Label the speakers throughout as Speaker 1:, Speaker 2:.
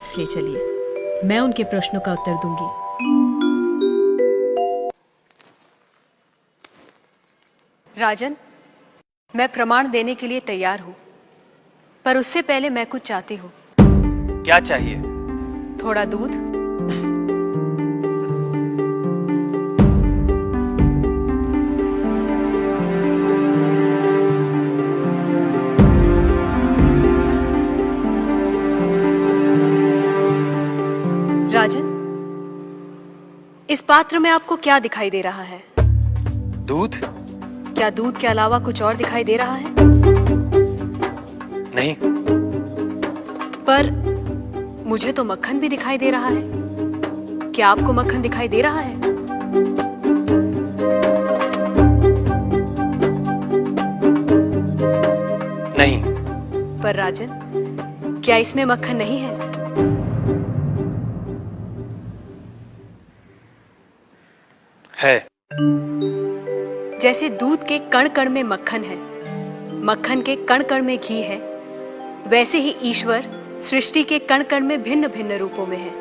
Speaker 1: पास ले चलिए, मैं उनके प्रश्नों का उत्तर दूंगी।
Speaker 2: राजन, मैं प्रमाण देने के लिए तैयार हूं, पर उससे पहले मैं कुछ चाहती हूं।
Speaker 3: क्या चाहिए?
Speaker 2: थोड़ा दूध। राजन, इस पात्र में आपको क्या दिखाई दे रहा है?
Speaker 3: दूध?
Speaker 2: क्या दूध के अलावा कुछ और दिखाई दे रहा है?
Speaker 3: नहीं।
Speaker 2: पर मुझे तो मक्खन भी दिखाई दे रहा है। क्या आपको मक्खन दिखाई दे रहा है?
Speaker 3: नहीं।
Speaker 2: पर राजन, क्या इसमें मक्खन नहीं है?
Speaker 3: है।
Speaker 2: जैसे दूध के कण कण में मक्खन है, मक्खन के कण कण में घी है, वैसे ही ईश्वर सृष्टि के कण कण में भिन्न भिन्न रूपों में है,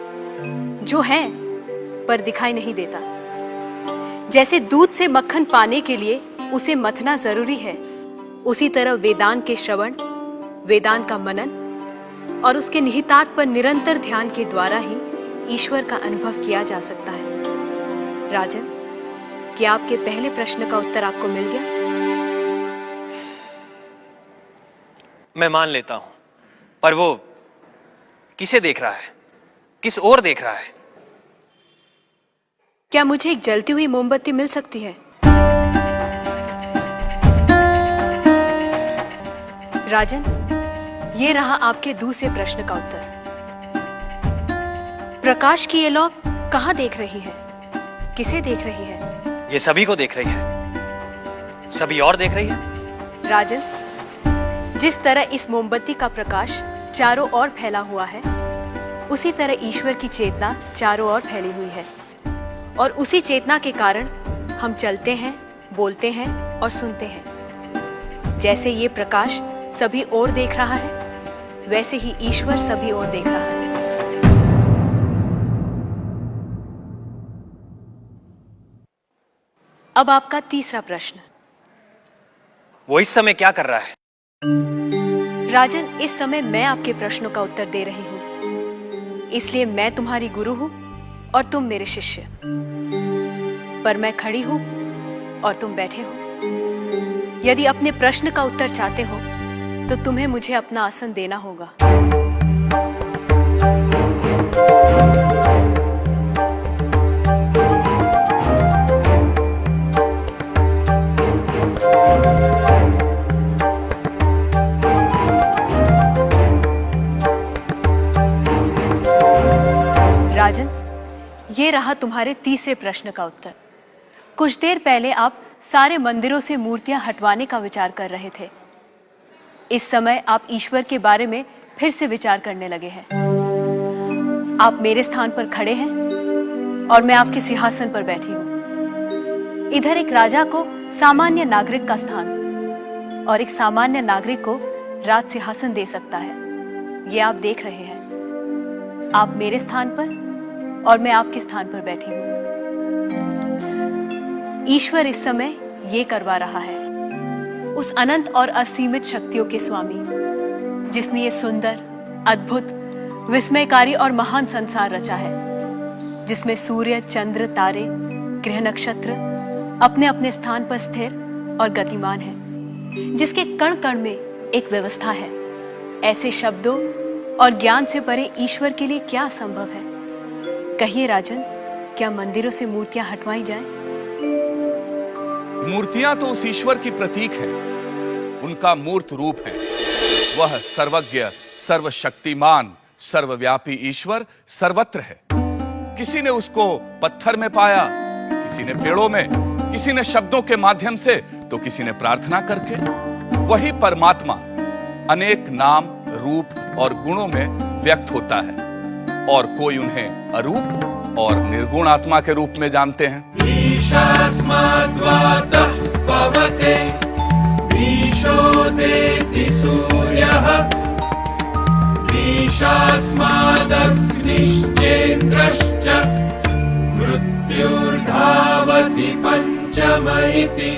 Speaker 2: जो है पर दिखाई नहीं देता। जैसे दूध से मक्खन पाने के लिए उसे मथना जरूरी है, उसी तरह वेदांत के श्रवण, वेदांत का मनन और उसके निहितार्थ पर निरंतर ध्यान के द्वारा ही ईश्वर का अनुभव किया जा सकता है। राजन, क्या आपके पहले प्रश्न का उत्तर आपको मिल गया?
Speaker 3: मैं मान लेता हूं, पर वो किसे देख रहा है? किस ओर देख रहा है?
Speaker 2: क्या मुझे एक जलती हुई मोमबत्ती मिल सकती है? राजन, ये रहा आपके दूसरे प्रश्न का उत्तर। प्रकाश की ये लौ कहां देख रही है? किसे देख रही है?
Speaker 3: ये सभी को देख रही है। सभी और देख रही है।
Speaker 2: राजन, जिस तरह इस मोमबत्ती का प्रकाश चारों ओर फैला हुआ है, उसी तरह ईश्वर की चेतना चारों ओर फैली हुई है, और उसी चेतना के कारण हम चलते हैं, बोलते हैं और सुनते हैं। जैसे ये प्रकाश सभी ओर देख रहा है, वैसे ही ईश्वर सभी ओर देख रहा है। अब आपका तीसरा प्रश्न।
Speaker 3: वो इस समय क्या कर रहा है?
Speaker 2: राजन, इस समय मैं आपके प्रश्नों का उत्तर दे रही हूं, इसलिए मैं तुम्हारी गुरु हूं और तुम मेरे शिष्य। पर मैं खड़ी हूं और तुम बैठे हो। यदि अपने प्रश्न का उत्तर चाहते हो तो तुम्हें मुझे अपना आसन देना होगा। राजन, ये रहा तुम्हारे तीसरे प्रश्न का उत्तर। कुछ देर पहले आप सारे मंदिरों से मूर्तियां हटवाने का विचार कर रहे थे। इस समय आप ईश्वर के बारे में फिर से विचार करने लगे हैं। आप मेरे स्थान पर खड़े हैं और मैं आपके सिंहासन पर बैठी हूं। इधर एक राजा को सामान्य नागरिक का स्थान और एक सामान्य नागरिक को राज सिंहासन दे सकता है। ये आप देख रहे हैं। आप मेरे स्थान पर और मैं आपके स्थान पर बैठी हूं। ईश्वर इस समय ये करवा रहा है। उस अनंत और असीमित शक्तियों के स्वामी, जिसने ये सुंदर, अद्भुत, विस्मयकारी और महान संसार रचा है, जिसमें सूर्य, चंद्र, तारे, ग्रह, नक्षत्र अपने अपने स्थान पर स्थिर और गतिमान है, जिसके कण कण में एक व्यवस्था है। ऐसे शब्दों और ज्ञान से परे ईश्वर के लिए क्या संभव है? कहिए राजन, क्या मंदिरों से मूर्तियां हटवाई जाएं?
Speaker 4: मूर्तियां तो उस ईश्वर की प्रतीक है, उनका मूर्त रूप है। वह सर्वज्ञ, सर्वशक्तिमान, सर्वव्यापी ईश्वर सर्वत्र है। किसी ने उसको पत्थर में पाया, किसी ने पेड़ों में, किसी ने शब्दों के माध्यम से, तो किसी ने प्रार्थना करके। वही परमात्मा अनेक नाम, रूप और गुणों में व्यक्त होता है, और कोई उन्हें अरूप और निर्गुण आत्मा के रूप में जानते हैं। ईशास्माद्वातः पवते ईशो देति सूर्यः
Speaker 5: ईशास्मादग्निश्चेन्द्रश्च मृत्युर्धावति पञ्चम इति